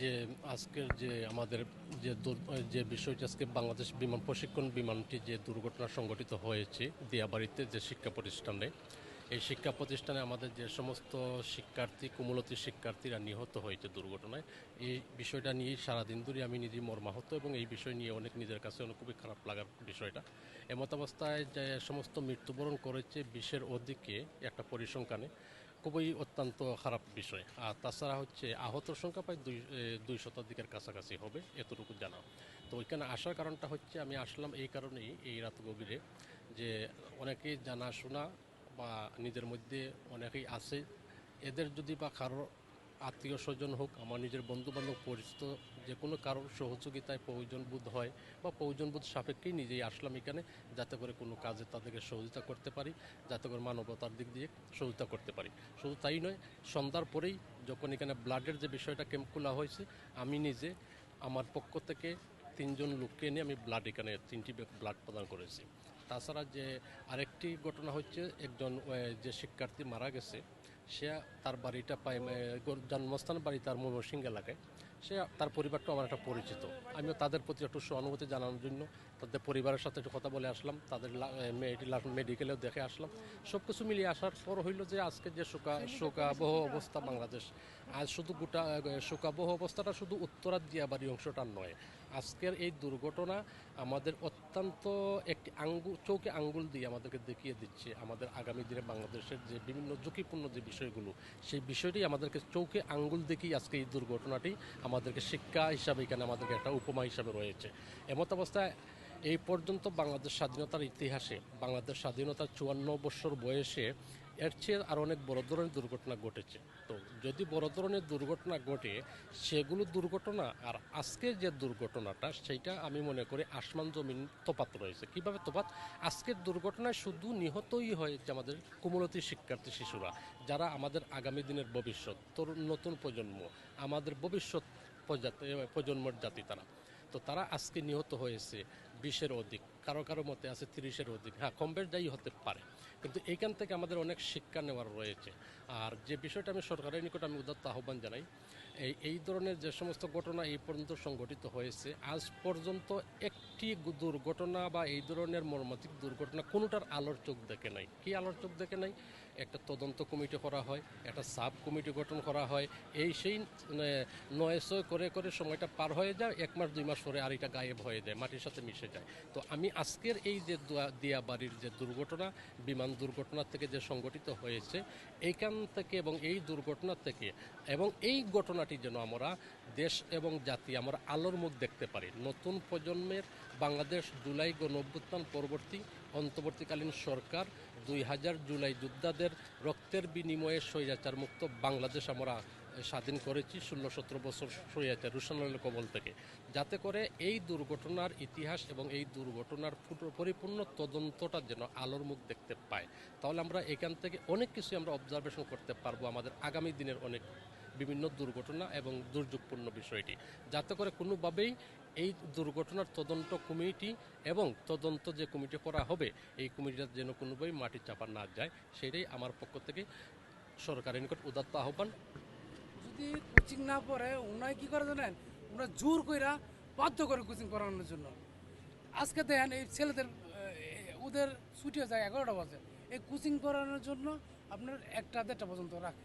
যে আজকের যে আমাদের যে বিষয়টি আজকে বাংলাদেশ বিমান প্রশিক্ষণ বিমানটি যে দুর্ঘটনা সংঘটিত হয়েছে দিয়াবাড়িতে যে শিক্ষা প্রতিষ্ঠানে, এই শিক্ষা প্রতিষ্ঠানে আমাদের যে সমস্ত শিক্ষার্থী কুমুলতি শিক্ষার্থীরা নিহত হয়েছে দুর্ঘটনায়, এই বিষয়টা নিয়েই সারাদিন ধরে আমি নিজেই মর্মাহত এবং এই বিষয় নিয়ে অনেক নিজের কাছে অনেক খুবই খারাপ লাগার বিষয়টা। এমত অবস্থায় যে সমস্ত মৃত্যুবরণ করেছে 20-এর অধিকে একটা পরিসংখ্যানে, খুবই অত্যন্ত খারাপ বিষয়। আর তাছাড়া হচ্ছে আহতর সংখ্যা প্রায় 200 কাছাকাছি হবে এতটুকু জানা। তো ওইখানে আসার কারণটা হচ্ছে আমি আসলাম এই কারণেই এই রাত গভীরে, যে অনেকেই জানাশোনা বা নিজের মধ্যে অনেকেই আছে, এদের যদি বা কারো আত্মীয় স্বজন হোক, আমার নিজের বন্ধু বান্ধব পরিচিত, যে কোনো কারোর সহযোগিতায় প্রয়োজন বোধ হয় বা প্রয়োজন বোধ সাপেক্ষেই নিজেই আসলাম এখানে, যাতে করে কোনো কাজে তাদেরকে সহযোগিতা করতে পারি, যাতে করে মানবতার দিক দিয়ে সহযোগিতা করতে পারি। শুধু তাই নয়, সন্ধ্যার পরেই যখন এখানে ব্লাডের যে বিষয়টা ক্যাম্প খোলা হয়েছে, আমি নিজে আমার পক্ষ থেকে 3জন লোককে এনে আমি ব্লাড এখানে 3টি ব্লাড প্রদান করেছি। তাছাড়া যে আরেকটি ঘটনা হচ্ছে, একজন যে শিক্ষার্থী মারা গেছে, সে তার বাড়িটা পায় জন্মস্থান বাড়ি তার ময়মনসিংহ এলাকায়। সে তার পরিবারটা আমার একটা পরিচিত। আমিও তাদের প্রতি একটু সহানুভূতি জানানোর জন্য তাদের পরিবারের সাথে একটু কথা বলে আসলাম, তাদের মেডিকেলেও দেখে আসলাম। সব কিছু মিলিয়ে আসার পর হইল যে আজকে যে শোকাবহ অবস্থা বাংলাদেশ, আজ শুধু গোটা শোকাবহ অবস্থাটা শুধু উত্তরার দিয়াবাড়ি অংশটা নয়, আজকের এই দুর্ঘটনা আমাদের অত্যন্ত একটি চৌকে আঙ্গুল দিয়ে আমাদেরকে দেখিয়ে দিচ্ছে আমাদের আগামী দিনে বাংলাদেশের যে বিভিন্ন ঝুঁকিপূর্ণ যে বিষয়গুলো, সেই বিষয়টি আমাদেরকে চৌকে আঙ্গুল দেখেই আজকে এই দুর্ঘটনাটি আমাদেরকে শিক্ষা হিসাবে এখানে আমাদেরকে একটা উপমা হিসাবে রয়েছে। এমত অবস্থায় এই পর্যন্ত বাংলাদেশ স্বাধীনতার ইতিহাসে, বাংলাদেশ স্বাধীনতার 54 বছর বয়সে এর চেয়ে আর অনেক বড় ধরনের দুর্ঘটনা ঘটেছে। তো যদি বড় ধরনের দুর্ঘটনা ঘটে, সেগুলো দুর্ঘটনা আর আজকের যে দুর্ঘটনাটা, সেইটা আমি মনে করি আসমান জমিন তফাৎ রয়েছে। কিভাবে তফাৎ? আজকের দুর্ঘটনায় শুধু নিহতই হয়েছে আমাদের কুমলতি শিক্ষার্থী শিশুরা, যারা আমাদের আগামী দিনের ভবিষ্যৎ, তরুণ নতুন প্রজন্ম, আমাদের ভবিষ্যৎ প্রজন্মের জাতি তারা। তো তারা আজকে নিহত হয়েছে 20-এর অধিক, কারো কারো মতে আছে 30-এর অধিক। হ্যাঁ, কম বেশ যাই হতে পারে, কিন্তু এইখান থেকে আমাদের অনেক শিক্ষা নেওয়ার রয়েছে। আর যে বিষয়টা আমি সরকারের নিকট আমি উদাত্ত আহ্বান জানাই, এই ধরনের যে সমস্ত ঘটনা এই পর্যন্ত সংঘটিত হয়েছে, আজ পর্যন্ত একটি দুর্ঘটনা বা এই ধরনের মর্মান্তিক দুর্ঘটনা কোনোটার আলোর চোখ দেখে নাই। কি আলোর চোখ দেখে নাই? একটা তদন্ত কমিটি করা হয়, একটা সাব কমিটি গঠন করা হয়, সেই 9-6 করে করে সময়টা পার হয়ে যায়, 1 মাস 2 মাস পরে আর এটা গায়েব হয়ে যায়, মাটির সাথে মিশে যায়। তো আমি আজকের এই যে দিয়াবাড়ির যে দুর্ঘটনা, বিমান দুর্ঘটনা থেকে যে সংঘটিত হয়েছে, এইখান থেকে এবং এই দুর্ঘটনা থেকে এবং এই ঘটনাটি যেন আমরা দেশ এবং জাতি আমরা আলোর মুখ দেখতে পারি। নতুন প্রজন্মের বাংলাদেশ জুলাই গণঅভ্যুত্থান পরবর্তী অন্তর্বর্তীকালীন সরকার 2000 জুলাই যোদ্ধাদের রক্তের বিনিময়ে স্বৈরাচার মুক্ত বাংলাদেশ আমরা স্বাধীন করেছি 16-17 বছর স্বৈরাচার রুশানের কবল থেকে, যাতে করে এই দুর্ঘটনার ইতিহাস এবং এই দুর্ঘটনার পরিপূর্ণ তদন্তটা যেন আলোর মুখ দেখতে পায়। তাহলে আমরা এখান থেকে অনেক কিছু আমরা অবজারভেশন করতে পারবো আমাদের আগামী দিনের অনেক বিভিন্ন দুর্ঘটনা এবং দুর্যোগপূর্ণ বিষয়টি, যাতে করে কোনোভাবেই এই দুর্ঘটনার তদন্ত কমিটি এবং তদন্ত যে কমিটি করা হবে, এই কমিটিটা যেন কোনোভাবেই মাটি চাপা না যায়, সেটাই আমার পক্ষ থেকে সরকারের নিকট উদাত্ত আহ্বান। যদি কোচিং না পড়ে ওনারা কি করে জানেন, ওনারা জোর কইরা বাধ্য করে কোচিং পড়ানোর জন্য। আজকে দেখেন এই ছেলেদের ওদের ছুটি হয়ে যায় 11টা বাজে, এই কোচিং পড়ানোর জন্য আপনার 1টা 1:30 পর্যন্ত রাখে।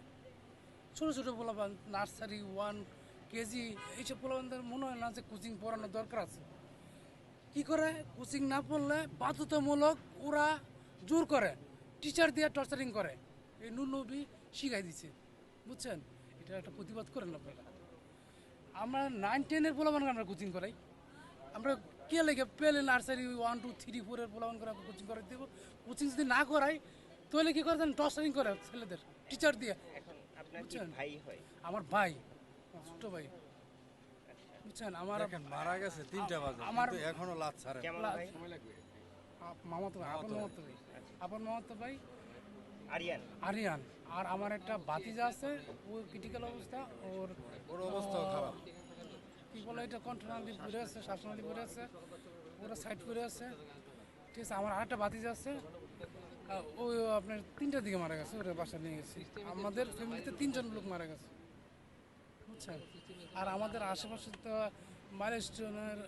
ছোটো ছোটো পোলাপান নার্সারি 1 কেজি এইসব পোলাপানদের মনে হয় না যে কোচিং পড়ানোর দরকার আছে। কি করে কোচিং না পড়লে বাধ্যতামূলক ওরা জোর করে টিচার দিয়ে টর্চারিং করে, এই নুনবি শিখাই দিছে, বুঝছেন? এটা একটা প্রতিবাদ করেন আপনারা। আমরা 9-10-এর পোলাপানকে আমরা কোচিং করাই, আমরা কে লেগে পেলে নার্সারি 1 2 3 4-এর পোলাপান করে কোচিং করাই দেবো। কোচিং যদি না করাই তাহলে কি করে টর্চারিং করে ছেলেদের টিচার দিয়ে, এখন আপনার কি বুঝছেন? ভাই হয়? আমার ভাই, ছোট ভাই, বুঝছেন? আমার দেখেন মারা গেছে 3টা বাজে, আমার- কিন্তু এখনো লাত ছাড়ে না। কেমন ভাই? মামাতো ভাই, আপন মামাতো ভাই, আপন মামাতো ভাই আরিয়ান। আরিয়ান। আর আমার একটা ভাতিজা আছে, ও ক্রিটিক্যাল অবস্থা, ওর ওর অবস্থাও খারাপ। কি বলে এটা কণ্ঠনালী পড়ে আছে, শ্বাসনালী পড়ে আছে, ওরা সাইড করে আছে, ঠিক আছে। আমার আরেকটা ভাতিজা আছে, ওই আপনার 3টার দিকে মারা গেছে, ওরা বাসা নিয়ে গেছি। আমাদের ফ্যামিলিতে 3জন লোক মারা গেছে, বুঝছেন? বুঝছেন। আর আমাদের আশেপাশে তো মাইলস্টোনের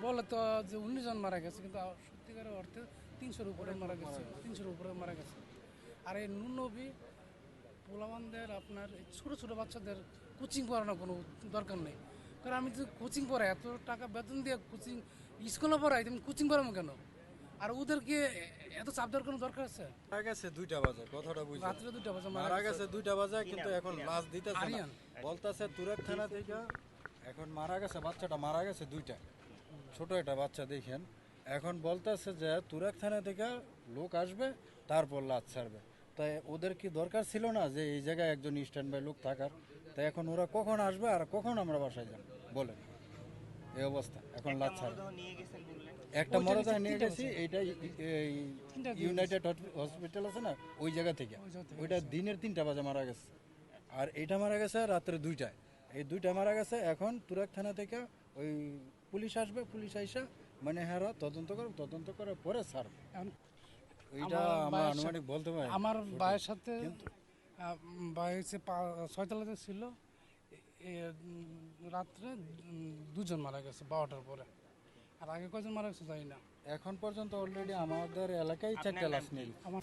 বলে তো যে 19 জন মারা গেছে, কিন্তু সত্যিকারের অর্থে 300-র উপরে মারা গেছে, 300-র উপরে মারা গেছে। আর এই নুনবী পোলাবানদের আপনার এই ছোটো ছোটো বাচ্চাদের কোচিং পড়ানোর কোনো দরকার নেই। কারণ আমি যদি কোচিং পড়াই, এত টাকা বেতন দিয়ে কোচিং স্কুলে পড়াই, তুমি কোচিং পড়াবো কেন? আর ওদেরকে এত চাপ দেওয়ার কোনো দরকার আছে? মারা গেছে 2টা বাজে, কথাটা বুঝছেন? রাত্রে 2টা বাজে মারা গেছে 2টা বাজে, কিন্তু এখন লাশ দিতেছে না। আরিয়ান। বলতেছে তুরাগ থানা থেকে এখন মারা গেছে, বাচ্চাটা মারা গেছে 2টা, ছোট একটা বাচ্চা দেখেন। এখন বলতেছে যে তুরাগ থানা থেকে লোক আসবে, তারপর লাশ ছাড়বে। তাই ওদের কি দরকার ছিল না যে এই জায়গায় একজন স্ট্যান্ড বাই লোক থাকার? তাই এখন ওরা কখন আসবে আর কখন আমরা বাসায় যাব বলেন? এই অবস্থা, এখন লাশ ছাড়বে। মরদেহ নিয়ে গেছেন বললেন। একটা ওইটা মরদেহ নিচে নিয়ে 3টা গেছি, এইটা তিনটা দিয়ে ইউনাইটেড হসপিটাল আছে না, ওই জায়গা থেকে। ওই জায়গা থেকে ওইটা দিনের 3টা বাজে মারা গেছে, আর এইটা মারা গেছে রাত্রে 2টায়। এই 2টা মারা গেছে। এখন তুরাগ থানা থেকে ওই পুলিশ আসবে, পুলিশ আইসা মানে হ্যাঁ তদন্ত করে পরে ছাড়বে। এখন ওইটা আমার আমরা ভাইয়ের আনুমানিক বলতে পারি। আমার ভাইয়ের সাথে ভাই হচ্ছে 6তলাতে ছিল। রাত্রে 2জন মারা গেছে 12টার পরে। আর আগে কয়জন মারা গেছে জানি না। এখন পর্যন্ত অলরেডি আমাদের এলাকায় 4টা লাশ নেই। আমার